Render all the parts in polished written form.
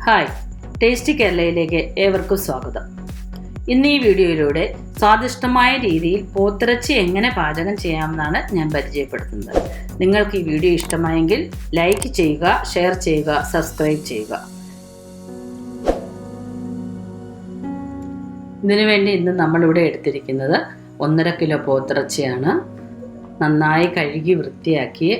Hi, tasty കേരളയിലേക്ക് ഏവർക്കും സ്വാഗതം. ഇന്ന് ഈ വീഡിയോയിലൂടെ സ്വാദിഷ്ടമായ രീതിയിൽ പോത്തിറച്ചി എങ്ങനെ പാചകം ചെയ്യാമെന്നാണ് ഞാൻ പരിചയപ്പെടുത്തുന്നത്. നിങ്ങൾക്ക് ഈ വീഡിയോ ഇഷ്ടമായെങ്കിൽ ലൈക്ക് ചെയ്യുക, ഷെയർ ചെയ്യുക, സബ്സ്ക്രൈബ് ചെയ്യുക. ഇതിനുവേണ്ടി ഇന്ന് നമ്മളിവിടെ എടുത്തിരിക്കുന്നത് 1.5 കിലോ പോത്തിറച്ചിയാണ്. നന്നായി കഴുകി വൃത്തിയാക്കി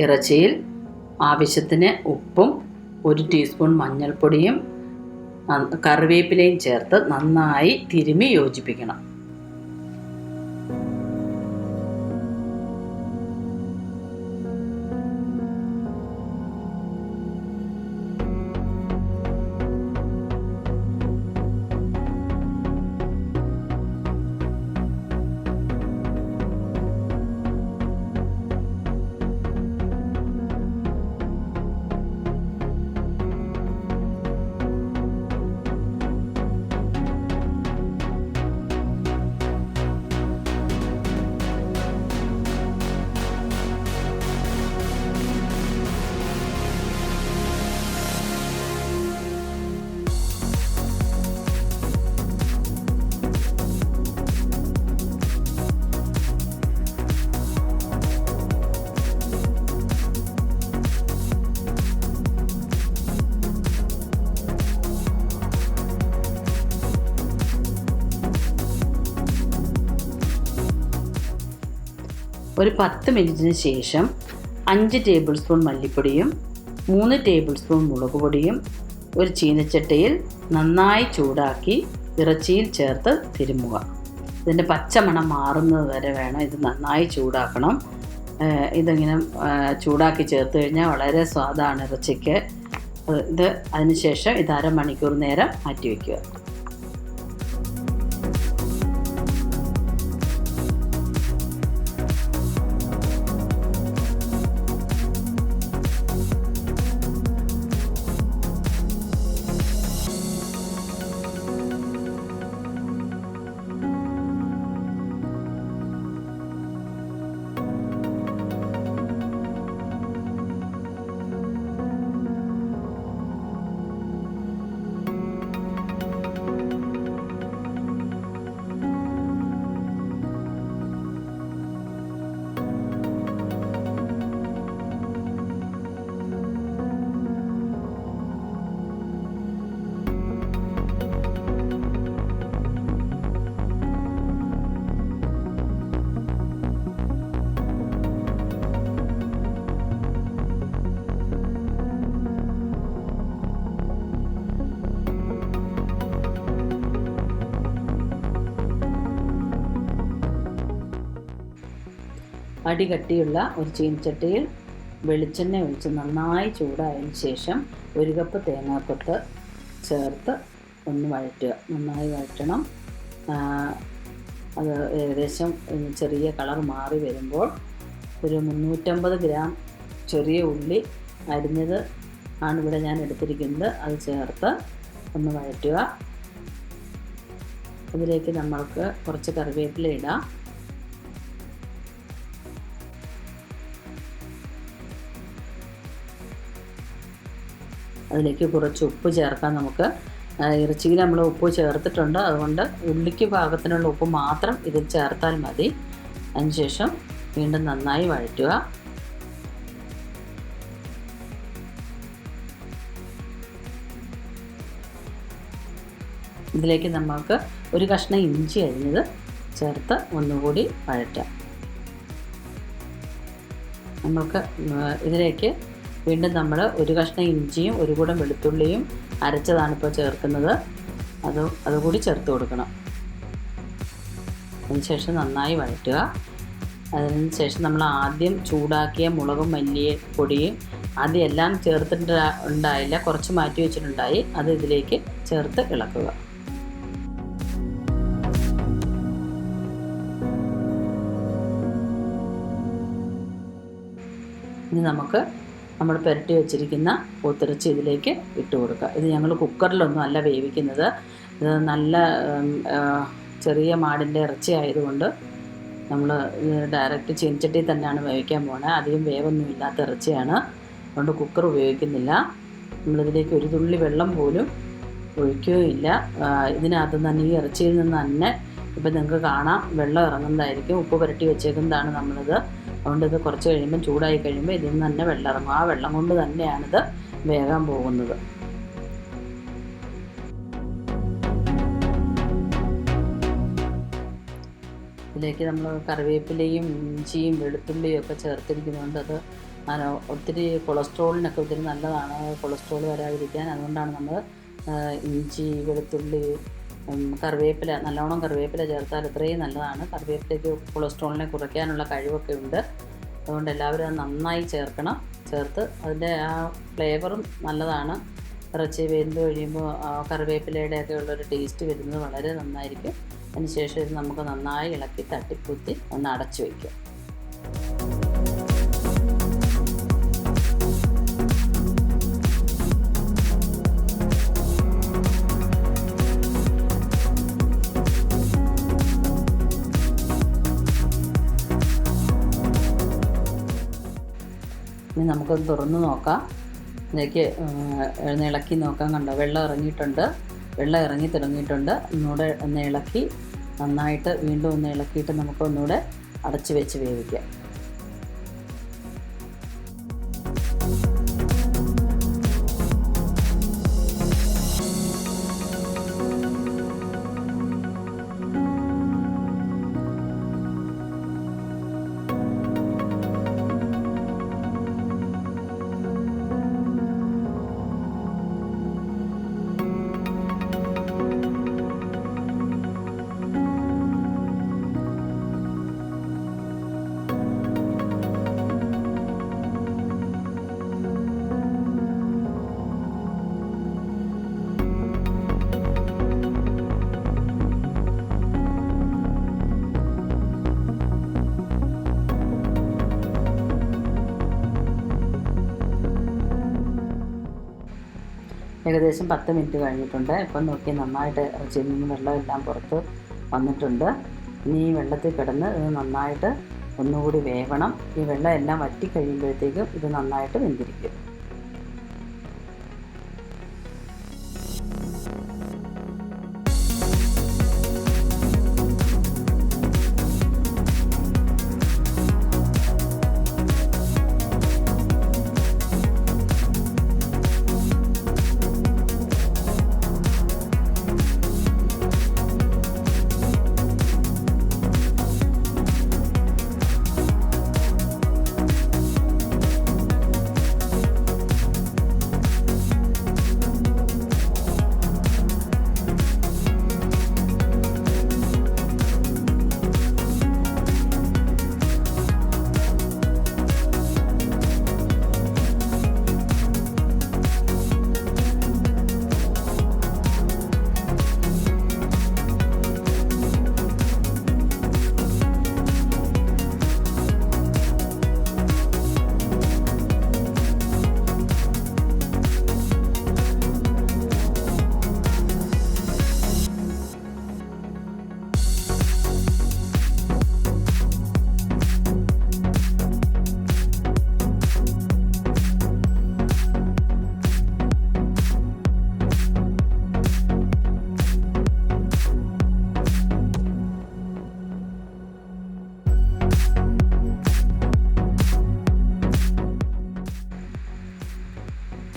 ഇറച്ചിയിൽ ആവശ്യത്തിന് ഉപ്പും 1 ടീസ്പൂൺ മഞ്ഞൾപ്പൊടിയും കറിവേപ്പിലയും ചേർത്ത് നന്നായി തിരുമ്മി യോജിപ്പിക്കണം. ഒരു 10 മിനിറ്റിന് ശേഷം 5 ടേബിൾ സ്പൂൺ മല്ലിപ്പൊടിയും 3 ടേബിൾ സ്പൂൺ മുളക് പൊടിയും ഒരു ചീനച്ചട്ടിയിൽ നന്നായി ചൂടാക്കി ഇറച്ചിയിൽ ചേർത്ത് തിരുമ്മുക. ഇതിൻ്റെ പച്ചമണം മാറുന്നത് വരെ വേണം ഇത് നന്നായി ചൂടാക്കണം. ഇതിങ്ങനെ ചൂടാക്കി ചേർത്ത് കഴിഞ്ഞാൽ വളരെ സ്വാദാണ് ഇറച്ചിക്ക്. അതിനുശേഷം ഇത് അരമണിക്കൂർ നേരം മാറ്റി വയ്ക്കുക. അടികട്ടിയുള്ള ഒരു ചീനച്ചട്ടിയിൽ വെളിച്ചെണ്ണ ഒഴിച്ച് നന്നായി ചൂടായതിനു ശേഷം 1 കപ്പ് തേങ്ങാക്കൊത്ത് ചേർത്ത് ഒന്ന് വഴറ്റുക. നന്നായി വഴറ്റണം. അത് ഏകദേശം ചെറിയ കളർ മാറി വരുമ്പോൾ ഒരു 350 ഗ്രാം ചെറിയ ഉള്ളി അരിഞ്ഞത് ആണ് ഇവിടെ ഞാൻ എടുത്തിരിക്കുന്നത്. അത് ചേർത്ത് ഒന്ന് വഴറ്റുക. അതിലേക്ക് നമ്മൾക്ക് കുറച്ച് കറിവേപ്പില ഇടാം. അതിലേക്ക് കുറച്ച് ഉപ്പ് ചേർക്കാം. നമുക്ക് ഇറച്ചിയിൽ നമ്മൾ ഉപ്പ് ചേർത്തിട്ടുണ്ട്, അതുകൊണ്ട് ഉള്ളിക്ക് പാകത്തിനുള്ള ഉപ്പ് മാത്രം ഇതിൽ ചേർത്താൽ മതി. അതിനുശേഷം വീണ്ടും നന്നായി വഴറ്റുക. ഇതിലേക്ക് നമുക്ക് ഒരു കഷ്ണം ഇഞ്ചി അരിഞ്ഞത് ചേർത്ത് ഒന്നുകൂടി വഴറ്റാം. നമ്മൾക്ക് ഇതിലേക്ക് വീണ്ടും നമ്മൾ ഒരു കഷ്ണം ഇഞ്ചിയും 1 കൂടം വെളുത്തുള്ളിയും അരച്ചതാണ് ഇപ്പോൾ ചേർക്കുന്നത്. അതുകൂടി ചേർത്ത് കൊടുക്കണം. അതിനുശേഷം നന്നായി വഴറ്റുക. അതിനുശേഷം നമ്മൾ ആദ്യം ചൂടാക്കിയ മുളകും മല്ലിപ്പൊടിയും ആദ്യം എല്ലാം ചേർത്തിട്ടുണ്ടായില്ല, കുറച്ച് മാറ്റി വെച്ചിട്ടുണ്ടായി. അത് ഇതിലേക്ക് ചേർത്ത് ഇളക്കുക. ഇനി നമുക്ക് നമ്മൾ പുരട്ടി വെച്ചിരിക്കുന്ന പോത്തിറച്ചി ഇതിലേക്ക് ഇട്ട് കൊടുക്കുക. ഇത് ഞങ്ങൾ കുക്കറിലൊന്നും അല്ല വേവിക്കുന്നത്. ഇത് നല്ല ചെറിയ മാടിൻ്റെ ഇറച്ചി ആയതുകൊണ്ട് നമ്മൾ ഡയറക്റ്റ് ചീനച്ചട്ടിയിൽ തന്നെയാണ് വേവിക്കാൻ പോകുന്നത്. അധികം വേവൊന്നും ഇല്ലാത്ത ഇറച്ചിയാണ്, അതുകൊണ്ട് കുക്കർ ഉപയോഗിക്കുന്നില്ല. നമ്മളിതിലേക്ക് ഒരു തുള്ളി വെള്ളം പോലും ഒഴിക്കുകയില്ല. ഇതിനകത്ത് തന്നെ, ഈ ഇറച്ചിയിൽ നിന്ന് തന്നെ ഇപ്പം നിങ്ങൾക്ക് കാണാം വെള്ളം ഇറങ്ങുന്നതായിരിക്കും. ഉപ്പ് പുരട്ടി വെച്ചേക്കുന്നതാണ് നമ്മളിത്. അതുകൊണ്ട് ഇത് കുറച്ച് കഴിയുമ്പം ചൂടായി കഴിയുമ്പോൾ ഇതിൽ നിന്ന് തന്നെ വെള്ളം ഇറങ്ങും. ആ വെള്ളം കൊണ്ട് തന്നെയാണിത് വേകാൻ പോകുന്നത്. ഇതിലേക്ക് നമ്മൾ കറിവേപ്പിലയും ഇഞ്ചിയും വെളുത്തുള്ളിയും ഒക്കെ ചേർത്തിരിക്കുന്നതുകൊണ്ട് അത് ഒത്തിരി കൊളസ്ട്രോളിനൊക്കെ ഒത്തിരി നല്ലതാണ്, കൊളസ്ട്രോൾ വരാതിരിക്കാൻ. അതുകൊണ്ടാണ് നമ്മൾ ഇഞ്ചി, വെളുത്തുള്ളി, കറിവേപ്പില, നല്ലോണം കറിവേപ്പില ചേർത്താൽ അത്രയും നല്ലതാണ്. കറിവേപ്പിലയ്ക്ക് കൊളസ്ട്രോളിനെ കുറയ്ക്കാനുള്ള കഴിവൊക്കെ ഉണ്ട്. അതുകൊണ്ട് എല്ലാവരും അത് നന്നായി ചേർക്കണം. ചേർത്ത് അതിൻ്റെ ആ ഫ്ലേവറും നല്ലതാണ്. ഇറച്ചി വെന്ത് കഴിയുമ്പോൾ കറിവേപ്പിലയുടെയൊക്കെ ഉള്ളൊരു ടേസ്റ്റ് വരുന്നത് വളരെ നന്നായിരിക്കും. അതിനുശേഷം ഇത് നമുക്ക് നന്നായി ഇളക്കി തട്ടിക്കുത്തി ഒന്ന് അടച്ചു വയ്ക്കും. ഇനി നമുക്കൊന്ന് തുറന്ന് നോക്കാം. ഇതിലേക്ക് ഇളക്കി നോക്കാം. കണ്ടോ, വെള്ളം ഇറങ്ങിയിട്ടുണ്ട്. വെള്ളം ഇറങ്ങി തുടങ്ങിയിട്ടുണ്ട്. ഒന്നുകൂടെ ഒന്ന് ഇളക്കി നന്നായിട്ട് വീണ്ടും ഒന്ന് ഇളക്കിയിട്ട് നമുക്കൊന്നുകൂടെ അടച്ച് വെച്ച് വേവിക്കാം. ഏകദേശം 10 മിനിറ്റ് കഴിഞ്ഞിട്ടുണ്ട്. ഇപ്പം നോക്കി നന്നായിട്ട് ഇറച്ചിയിൽ നിന്ന് വെള്ളമെല്ലാം പുറത്ത് വന്നിട്ടുണ്ട്. ഇനി ഈ വെള്ളത്തിൽ കിടന്ന് ഇത് നന്നായിട്ട് ഒന്നുകൂടി വേവണം. ഈ വെള്ളം എല്ലാം വറ്റി കഴിയുമ്പോഴത്തേക്കും ഇത് നന്നായിട്ട് വെന്തിരിക്കും.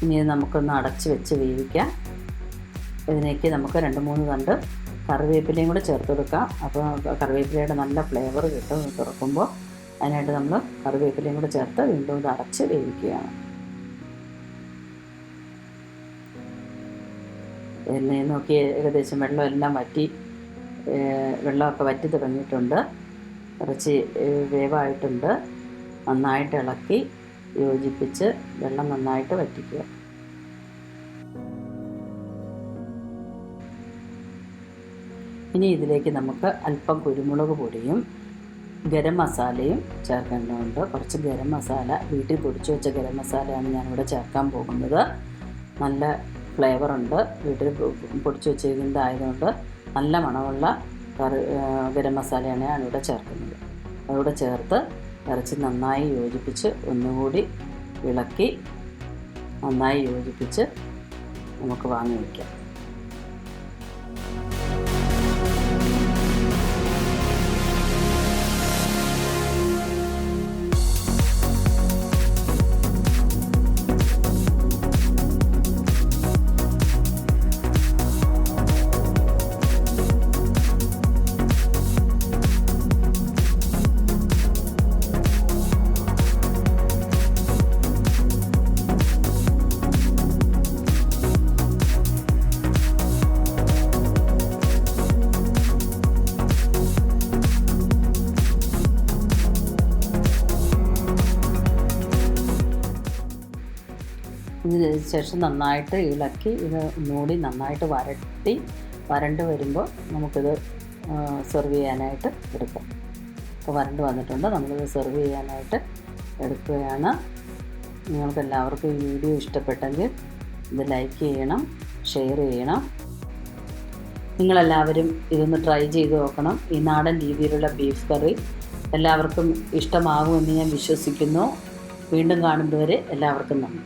ഇനി നമുക്കൊന്ന് അടച്ച് വെച്ച് വേവിക്കാം. ഇതിലേക്ക് നമുക്ക് 2-3 തണ്ട് കറിവേപ്പിലയും കൂടെ ചേർത്ത് കൊടുക്കാം. അപ്പോൾ കറിവേപ്പിലയുടെ നല്ല ഫ്ലേവർ കിട്ടും തുറക്കുമ്പോൾ. അതിനായിട്ട് നമ്മൾ കറിവേപ്പിലയും കൂടെ ചേർത്ത് വീണ്ടും ഇത് അടച്ച് വേവിക്കുകയാണ്. എന്നെ നോക്കി ഏകദേശം വെള്ളമെല്ലാം വറ്റി, വെള്ളമൊക്കെ വറ്റി തുടങ്ങിയിട്ടുണ്ട്. ഇറച്ചി വേവായിട്ടുണ്ട്. നന്നായിട്ട് ഇളക്കി യോജിപ്പിച്ച് വെള്ളം നന്നായിട്ട് വറ്റിക്കുക. ഇനി ഇതിലേക്ക് നമുക്ക് അല്പം കുരുമുളക് പൊടിയും ഗരം മസാലയും ചേർക്കേണ്ടതുണ്ട്. കുറച്ച് ഗരം മസാല, വീട്ടിൽ പൊടിച്ചു വെച്ച ഗരം മസാലയാണ് ഞാനിവിടെ ചേർക്കാൻ പോകുന്നത്. നല്ല ഫ്ലേവറുണ്ട്. വീട്ടിൽ പൊടിച്ചു വെച്ചിരിക്കുന്നതായതുകൊണ്ട് നല്ല മണമുള്ള ഗരം മസാലയാണ് ഞാനിവിടെ ചേർക്കുന്നത്. അതിവിടെ ചേർത്ത് ഇറച്ചി നന്നായി യോജിപ്പിച്ച് ഒന്നുകൂടി ഇളക്കി നന്നായി യോജിപ്പിച്ച് നമുക്ക് വാങ്ങി വയ്ക്കാം. ഇതിന് ശേഷം നന്നായിട്ട് ഇളക്കി ഇത് ഒന്നുകൂടി നന്നായിട്ട് വരണ്ട് വരുമ്പോൾ നമുക്കിത് സെർവ് ചെയ്യാനായിട്ട് എടുക്കാം. ഇപ്പോൾ വരണ്ട് വന്നിട്ടുണ്ട്, നമ്മളിത് സെർവ് ചെയ്യാനായിട്ട് എടുക്കുകയാണ്. നിങ്ങൾക്ക് എല്ലാവർക്കും ഈ വീഡിയോ ഇഷ്ടപ്പെട്ടെങ്കിൽ ഇത് ലൈക്ക് ചെയ്യണം, ഷെയർ ചെയ്യണം. നിങ്ങളെല്ലാവരും ഇതൊന്ന് ട്രൈ ചെയ്ത് നോക്കണം. ഈ നാടൻ രീതിയിലുള്ള ബീഫ് കറി എല്ലാവർക്കും ഇഷ്ടമാകുമെന്ന് ഞാൻ വിശ്വസിക്കുന്നു. വീണ്ടും കാണുന്നതുവരെ എല്ലാവർക്കും നന്ദി.